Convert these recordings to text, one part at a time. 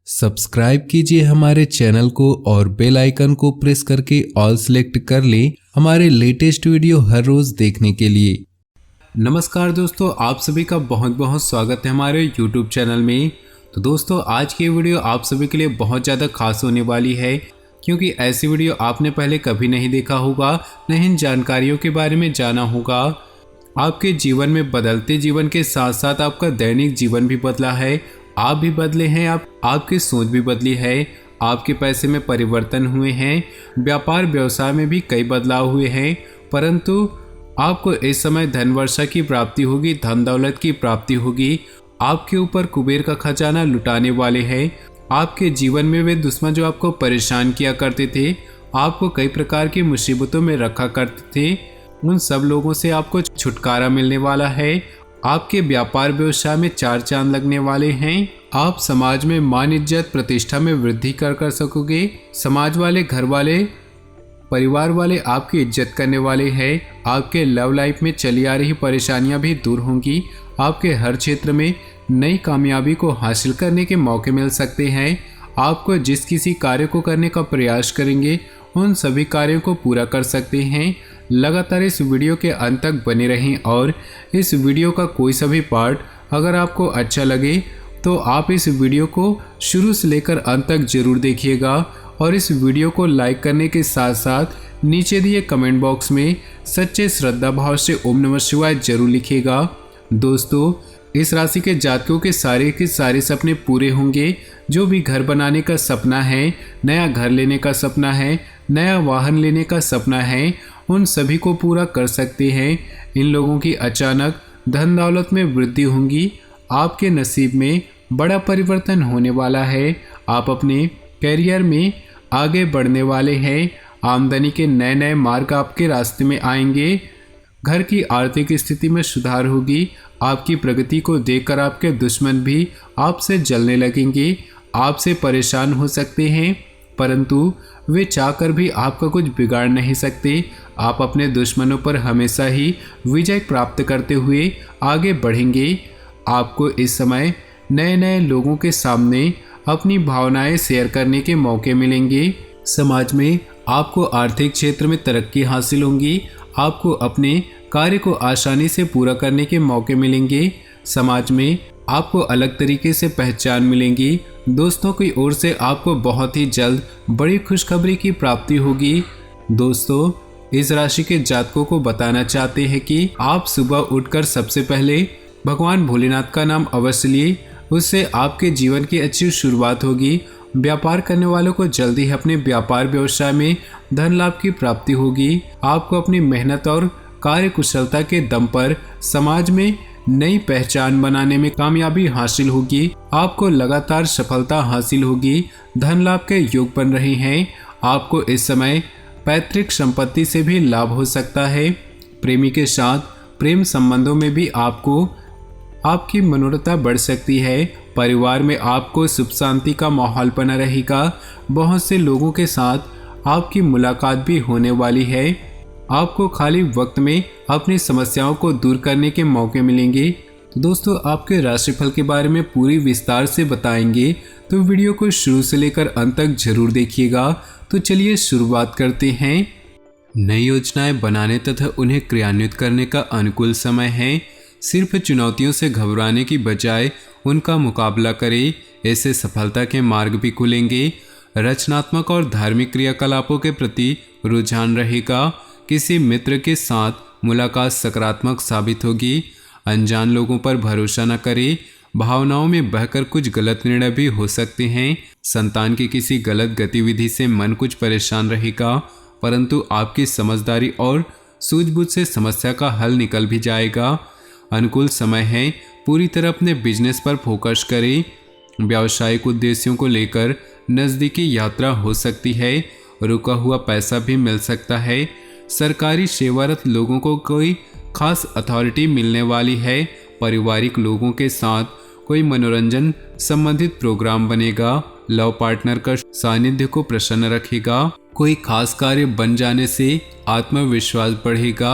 Subscribe कीजिए हमारे channel को और बेल आइकन को प्रेस करके ऑल सेलेक्ट कर लें हमारे लेटेस्ट वीडियो हर रोज देखने के लिए। नमस्कार दोस्तों, आप सभी का बहुत बहुत स्वागत है हमारे यूट्यूब चैनल में। तो दोस्तों, आज की वीडियो आप सभी के लिए बहुत ज़्यादा खास होने वाली है, क्योंकि ऐसी वीडियो आपने पहले कभी नहीं देखा होगा, न इन जानकारियों के बारे में जाना होगा। आपके जीवन में बदलते जीवन के साथ साथ आपका दैनिक जीवन भी बदला है, आप भी बदले हैं, आपकी सोच भी बदली है, आपके पैसे में परिवर्तन हुए हैं, व्यापार व्यवसाय में भी कई बदलाव हुए हैं। परंतु आपको इस समय धन वर्षा की प्राप्ति होगी, धन दौलत की प्राप्ति होगी। आपके ऊपर कुबेर का खजाना लुटाने वाले हैं। आपके जीवन में वे दुश्मन जो आपको परेशान किया करते थे, आपको कई प्रकार की मुसीबतों में रखा करते थे, उन सब लोगों से आपको छुटकारा मिलने वाला है। आपके व्यापार व्यवसाय में चार चांद लगने वाले हैं। आप समाज में मान इज्जत प्रतिष्ठा में वृद्धि कर सकोगे। समाज वाले, घर वाले, परिवार वाले आपकी इज्जत करने वाले हैं। आपके लव लाइफ में चली आ रही परेशानियां भी दूर होंगी। आपके हर क्षेत्र में नई कामयाबी को हासिल करने के मौके मिल सकते हैं। आपको जिस किसी कार्य को करने का प्रयास करेंगे, उन सभी कार्यों को पूरा कर सकते हैं। लगातार इस वीडियो के अंत तक बने रहें और इस वीडियो का कोई सा भी पार्ट अगर आपको अच्छा लगे तो आप इस वीडियो को शुरू से लेकर अंत तक जरूर देखिएगा और इस वीडियो को लाइक करने के साथ साथ नीचे दिए कमेंट बॉक्स में सच्चे श्रद्धा भाव से ओम नमः शिवाय जरूर लिखिएगा। दोस्तों, इस राशि के जातकों के सारे सपने पूरे होंगे। जो भी घर बनाने का सपना है, नया घर लेने का सपना है, नया वाहन लेने का सपना है, उन सभी को पूरा कर सकते हैं। इन लोगों की अचानक धन दौलत में वृद्धि होगी। आपके नसीब में बड़ा परिवर्तन होने वाला है। आप अपने करियर में आगे बढ़ने वाले हैं। आमदनी के नए नए मार्ग आपके रास्ते में आएंगे। घर की आर्थिक स्थिति में सुधार होगी। आपकी प्रगति को देखकर आपके दुश्मन भी आपसे जलने लगेंगे, आपसे परेशान हो सकते हैं, परंतु वे चाहकर भी आपका कुछ बिगाड़ नहीं सकते। आप अपने दुश्मनों पर हमेशा ही विजय प्राप्त करते हुए आगे बढ़ेंगे। आपको इस समय नए नए लोगों के सामने अपनी भावनाएं शेयर करने के मौके मिलेंगे। समाज में आपको आर्थिक क्षेत्र में तरक्की हासिल होगी। आपको अपने कार्य को आसानी से पूरा करने के मौके मिलेंगे। समाज में आपको अलग तरीके से पहचान मिलेंगी। दोस्तों की ओर से आपको बहुत ही जल्द बड़ी खुशखबरी की प्राप्ति होगी। दोस्तों, इस राशि के जातकों को बताना चाहते हैं कि आप सुबह उठकर सबसे पहले भगवान भोलेनाथ का नाम अवश्य लिए, उससे आपके जीवन की अच्छी शुरुआत होगी। व्यापार करने वालों को जल्दी ही अपने व्यापार व्यवसाय में धन लाभ की प्राप्ति होगी। आपको अपनी मेहनत और कार्य कुशलता के दम पर समाज में नई पहचान बनाने में कामयाबी हासिल होगी। आपको लगातार सफलता हासिल होगी। धन लाभ के योग बन रहे हैं। आपको इस समय पैतृक संपत्ति से भी लाभ हो सकता है। प्रेमी के साथ प्रेम संबंधों में भी आपकी मनोरथा बढ़ सकती है। परिवार में आपको सुख शांति का माहौल बना रहेगा। बहुत से लोगों के साथ आपकी मुलाकात भी होने वाली है। आपको खाली वक्त में अपनी समस्याओं को दूर करने के मौके मिलेंगे। तो दोस्तों, आपके राशिफल के बारे में पूरी विस्तार से बताएंगे, तो वीडियो को शुरू से लेकर अंत तक जरूर देखिएगा। तो चलिए शुरुआत करते हैं। नई योजनाएं बनाने तथा उन्हें क्रियान्वित करने का अनुकूल समय है। सिर्फ चुनौतियों से घबराने की बजाय उनका मुकाबला करें, ऐसे सफलता के मार्ग भी खुलेंगे। रचनात्मक और धार्मिक क्रियाकलापों के प्रति रुझान रहेगा। किसी मित्र के साथ मुलाकात सकारात्मक साबित होगी। अनजान लोगों पर भरोसा न करें, भावनाओं में बहकर कुछ गलत निर्णय भी हो सकते हैं। संतान की किसी गलत गतिविधि से मन कुछ परेशान रहेगा, परंतु आपकी समझदारी और सूझबूझ से समस्या का हल निकल भी जाएगा। अनुकूल समय है, पूरी तरह अपने बिजनेस पर फोकस करें। व्यावसायिक उद्देश्यों को लेकर नज़दीकी यात्रा हो सकती है। रुका हुआ पैसा भी मिल सकता है। सरकारी सेवारत लोगों को कोई खास अथॉरिटी मिलने वाली है। पारिवारिक लोगों के साथ कोई मनोरंजन संबंधित प्रोग्राम बनेगा। लव पार्टनर का सानिध्य को प्रसन्न रखेगा। कोई खास कार्य बन जाने से आत्मविश्वास बढ़ेगा।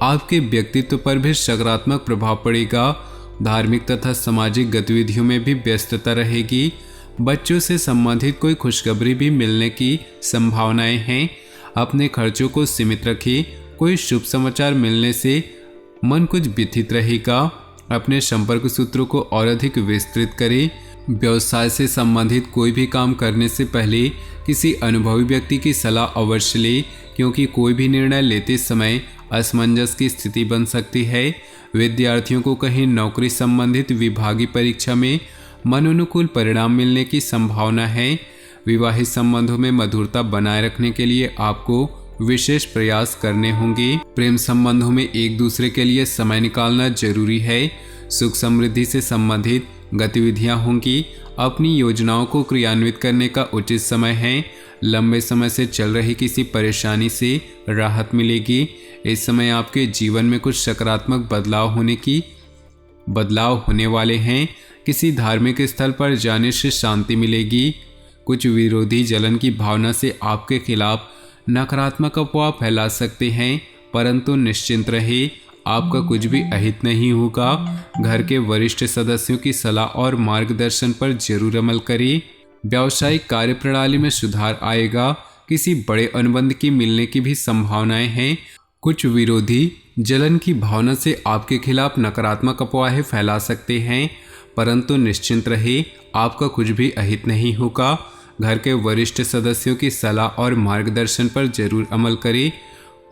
आपके व्यक्तित्व पर भी सकारात्मक प्रभाव पड़ेगा। धार्मिक तथा सामाजिक गतिविधियों में भी व्यस्तता रहेगी। बच्चों से संबंधित कोई खुशखबरी भी मिलने की संभावनाएं हैं। अपने खर्चों को सीमित रखें। कोई शुभ समाचार मिलने से मन कुछ व्यथित रहेगा। अपने संपर्क सूत्रों को और अधिक विस्तृत करें। व्यवसाय से संबंधित कोई भी काम करने से पहले किसी अनुभवी व्यक्ति की सलाह अवश्य लें, क्योंकि कोई भी निर्णय लेते समय असमंजस की स्थिति बन सकती है। विद्यार्थियों को कहीं नौकरी संबंधित विभागीय परीक्षा में मनोनुकूल परिणाम मिलने की संभावना है। विवाहित संबंधों में मधुरता बनाए रखने के लिए आपको विशेष प्रयास करने होंगे। प्रेम संबंधों में एक दूसरे के लिए समय निकालना जरूरी है। सुख समृद्धि से संबंधित गतिविधियां होंगी। अपनी योजनाओं को क्रियान्वित करने का उचित समय है। लंबे समय से चल रही किसी परेशानी से राहत मिलेगी। इस समय आपके जीवन में कुछ सकारात्मक बदलाव होने वाले हैं। किसी धार्मिक स्थल पर जाने से शांति मिलेगी। कुछ विरोधी जलन की भावना से आपके खिलाफ नकारात्मक अफवाह फैला सकते हैं, परंतु निश्चिंत रहे, आपका कुछ भी अहित नहीं होगा। घर के वरिष्ठ सदस्यों की सलाह और मार्गदर्शन पर जरूर अमल करें। व्यावसायिक कार्यप्रणाली में सुधार आएगा। किसी बड़े अनुबंध की मिलने की भी संभावनाएं हैं। कुछ विरोधी जलन की भावना से आपके खिलाफ नकारात्मक अफवाहें फैला सकते हैं, परंतु निश्चिंत रहे, आपका कुछ भी अहित नहीं होगा। घर के वरिष्ठ सदस्यों की सलाह और मार्गदर्शन पर जरूर अमल करें।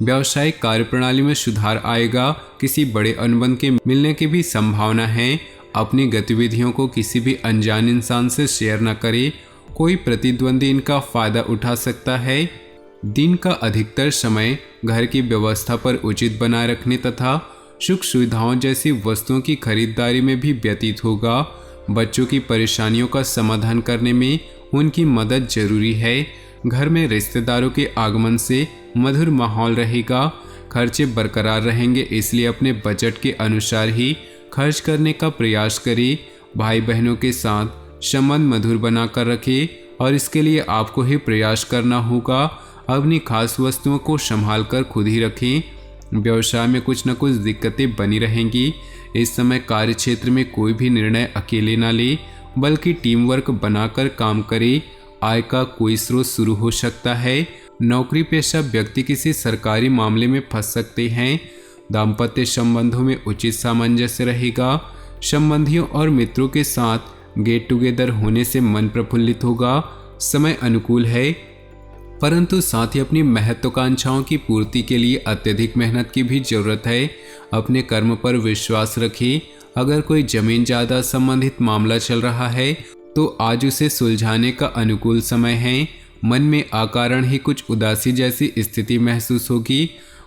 व्यावसायिक कार्यप्रणाली में सुधार आएगा। किसी बड़े अनुबंध के मिलने की भी संभावना है। अपनी गतिविधियों को किसी भी अनजान इंसान से शेयर न करें। कोई प्रतिद्वंदी इनका फायदा उठा सकता है। दिन का अधिकतर समय घर की व्यवस्था पर उचित बनाए रखने तथा सुख सुविधाओं जैसी वस्तुओं की खरीदारी में भी व्यतीत होगा। बच्चों की परेशानियों का समाधान करने में उनकी मदद जरूरी है। घर में रिश्तेदारों के आगमन से मधुर माहौल रहेगा। खर्चे बरकरार रहेंगे, इसलिए अपने बजट के अनुसार ही खर्च करने का प्रयास करें। भाई बहनों के साथ संबंध मधुर बनाकर रखें और इसके लिए आपको ही प्रयास करना होगा। अपनी खास वस्तुओं को संभाल कर खुद ही रखें। व्यवसाय में कुछ न कुछ दिक्कतें बनी रहेंगी। इस समय कार्य क्षेत्र में कोई भी निर्णय अकेले न ले, बल्कि टीम वर्क बनाकर काम करे। आय का कोई स्रोत शुरू हो सकता है। नौकरी पेशा व्यक्ति किसी सरकारी मामले में फंस सकते हैं। दाम्पत्य संबंधों में उचित सामंजस्य रहेगा। संबंधियों और मित्रों के साथ गेट टुगेदर होने से मन प्रफुल्लित होगा। समय अनुकूल है, परंतु साथ ही अपनी महत्वाकांक्षाओं की पूर्ति के लिए अत्यधिक मेहनत की भी जरूरत है। अपने कर्म पर विश्वास रखें। अगर कोई जमीन जायदाद संबंधित मामला चल रहा है तो आज उसे सुलझाने का अनुकूल समय है। मन में अकारण ही कुछ उदासी जैसी स्थिति महसूस होगी।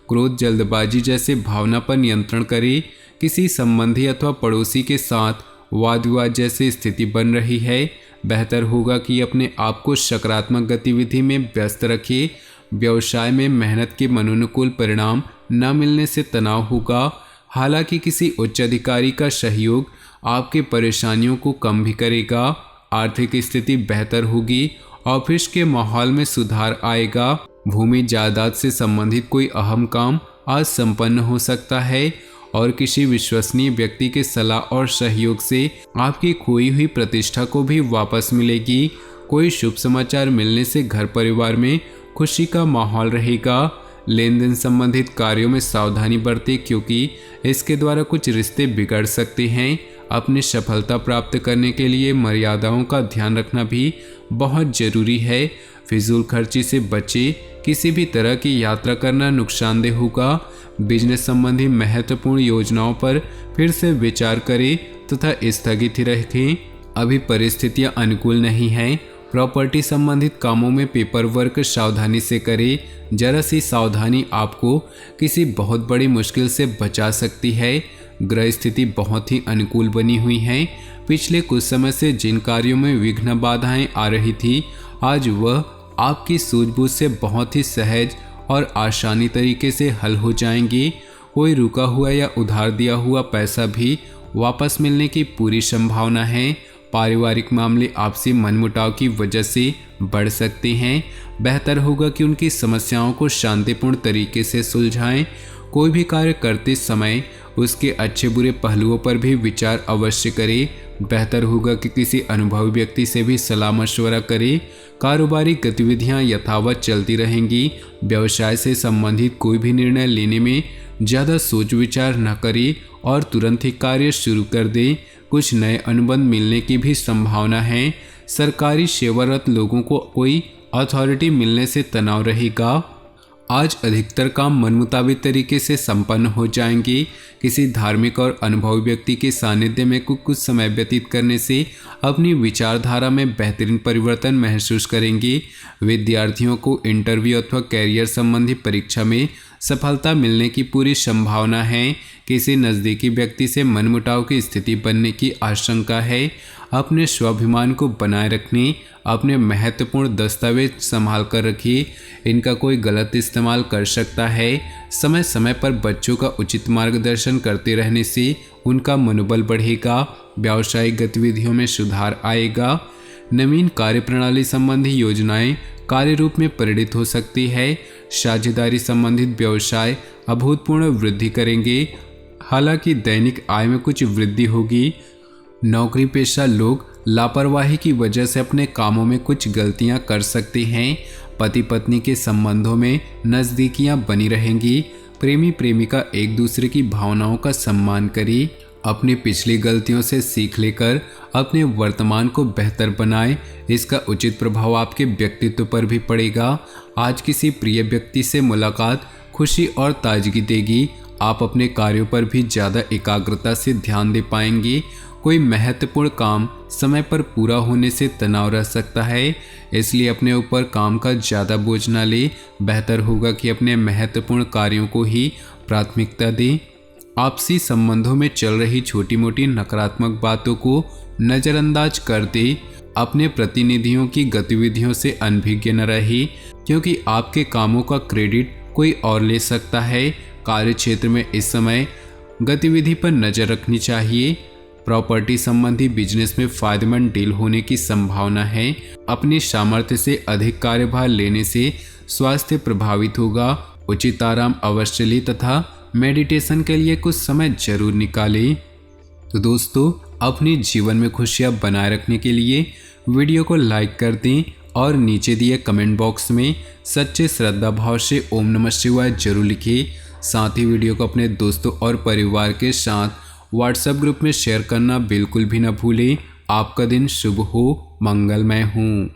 क्रोध, जल्दबाजी जैसे भावना पर नियंत्रण करें। किसी संबंधी अथवा पड़ोसी के साथ वाद विवाद जैसी स्थिति बन रही है। बेहतर होगा कि अपने आप को सकारात्मक गतिविधि में व्यस्त रखें। व्यवसाय में मेहनत के मनोनुकूल परिणाम न मिलने से तनाव होगा। हालांकि किसी उच्च अधिकारी का सहयोग आपके परेशानियों को कम भी करेगा। आर्थिक स्थिति बेहतर होगी। ऑफिस के माहौल में सुधार आएगा। भूमि जायदाद से संबंधित कोई अहम काम आज संपन्न हो सकता है और किसी विश्वसनीय व्यक्ति के सलाह और सहयोग से आपकी खोई हुई प्रतिष्ठा को भी वापस मिलेगी। कोई शुभ समाचार मिलने से घर परिवार में खुशी का माहौल रहेगा। लेन देन संबंधित कार्यों में सावधानी बरतें, क्योंकि इसके द्वारा कुछ रिश्ते बिगड़ सकते हैं। अपनी सफलता प्राप्त करने के लिए मर्यादाओं का ध्यान रखना भी बहुत जरूरी है। फिजूल खर्ची से बचें। किसी भी तरह की यात्रा करना नुकसानदेह होगा। बिजनेस संबंधी महत्वपूर्ण योजनाओं पर फिर से विचार करें तथा स्थगित रखें। अभी परिस्थितियां अनुकूल नहीं हैं। प्रॉपर्टी संबंधित कामों में पेपर वर्क सावधानी से करें। जरा सी सावधानी आपको किसी बहुत बड़ी मुश्किल से बचा सकती है। ग्रह स्थिति बहुत ही अनुकूल बनी हुई है। पिछले कुछ समय से जिन कार्यों में विघ्न बाधाएं आ रही थी, आज वह आपकी सूझबूझ से बहुत ही सहज और आसानी तरीके से हल हो जाएंगी। कोई रुका हुआ या उधार दिया हुआ पैसा भी वापस मिलने की पूरी संभावना है। पारिवारिक मामले आपसी मनमुटाव की वजह से बढ़ सकते हैं। बेहतर होगा कि उनकी समस्याओं को शांतिपूर्ण तरीके से सुलझाएं। कोई भी कार्य करते समय उसके अच्छे बुरे पहलुओं पर भी विचार अवश्य करें। बेहतर होगा कि किसी अनुभवी व्यक्ति से भी सलाह मशवरा करें। कारोबारी गतिविधियां यथावत चलती रहेंगी। व्यवसाय से संबंधित कोई भी निर्णय लेने में ज़्यादा सोच विचार न करें और तुरंत ही कार्य शुरू कर दें। कुछ नए अनुबंध मिलने की भी संभावना है। सरकारी सेवारत लोगों को कोई अथॉरिटी मिलने से तनाव रहेगा। आज अधिकतर काम मनमुताबिक तरीके से संपन्न हो जाएंगे। किसी धार्मिक और अनुभवी व्यक्ति के सानिध्य में कुछ समय व्यतीत करने से अपनी विचारधारा में बेहतरीन परिवर्तन महसूस करेंगे। विद्यार्थियों को इंटरव्यू अथवा कैरियर संबंधी परीक्षा में सफलता मिलने की पूरी संभावना है। किसी नज़दीकी व्यक्ति से मनमुटाव की स्थिति बनने की आशंका है। अपने स्वाभिमान को बनाए रखने, अपने महत्वपूर्ण दस्तावेज संभाल कर रखिए। इनका कोई गलत इस्तेमाल कर सकता है। समय समय पर बच्चों का उचित मार्गदर्शन करते रहने से उनका मनोबल बढ़ेगा। व्यावसायिक गतिविधियों में सुधार आएगा। नवीन कार्यप्रणाली संबंधी योजनाएं कार्य रूप में परिणित हो सकती है। साझेदारी संबंधित व्यवसाय अभूतपूर्व वृद्धि करेंगे। हालांकि दैनिक आय में कुछ वृद्धि होगी। नौकरी पेशा लोग लापरवाही की वजह से अपने कामों में कुछ गलतियां कर सकते हैं। पति पत्नी के संबंधों में नज़दीकियां बनी रहेंगी। प्रेमी प्रेमिका एक दूसरे की भावनाओं का सम्मान करें। अपनी पिछली गलतियों से सीख लेकर अपने वर्तमान को बेहतर बनाएं। इसका उचित प्रभाव आपके व्यक्तित्व पर भी पड़ेगा। आज किसी प्रिय व्यक्ति से मुलाकात खुशी और ताजगी देगी। आप अपने कार्यों पर भी ज़्यादा एकाग्रता से ध्यान दे पाएंगे। कोई महत्वपूर्ण काम समय पर पूरा होने से तनाव रह सकता है, इसलिए अपने ऊपर काम का ज़्यादा बोझ न ले। बेहतर होगा कि अपने महत्वपूर्ण कार्यों को ही प्राथमिकता दें। आपसी संबंधों में चल रही छोटी मोटी नकारात्मक बातों को नज़रअंदाज कर दें। अपने प्रतिनिधियों की गतिविधियों से अनभिज्ञ न रहे, क्योंकि आपके कामों का क्रेडिट कोई और ले सकता है। कार्य क्षेत्र में इस समय गतिविधि पर नज़र रखनी चाहिए। प्रॉपर्टी संबंधी बिजनेस में फायदेमंद डील होने की संभावना है। अपनी सामर्थ्य से अधिक कार्यभार लेने से स्वास्थ्य प्रभावित होगा। उचित आराम अवश्य लें तथा मेडिटेशन के लिए कुछ समय जरूर निकालें। तो दोस्तों, अपने जीवन में खुशियां बनाए रखने के लिए वीडियो को लाइक कर दें और नीचे दिए कमेंट बॉक्स में सच्चे श्रद्धा भाव से ओम नमः शिवाय जरूर लिखें। साथ ही वीडियो को अपने दोस्तों और परिवार के साथ व्हाट्सएप ग्रुप में शेयर करना बिल्कुल भी न भूलें। आपका दिन शुभ हो, मंगलमय हो।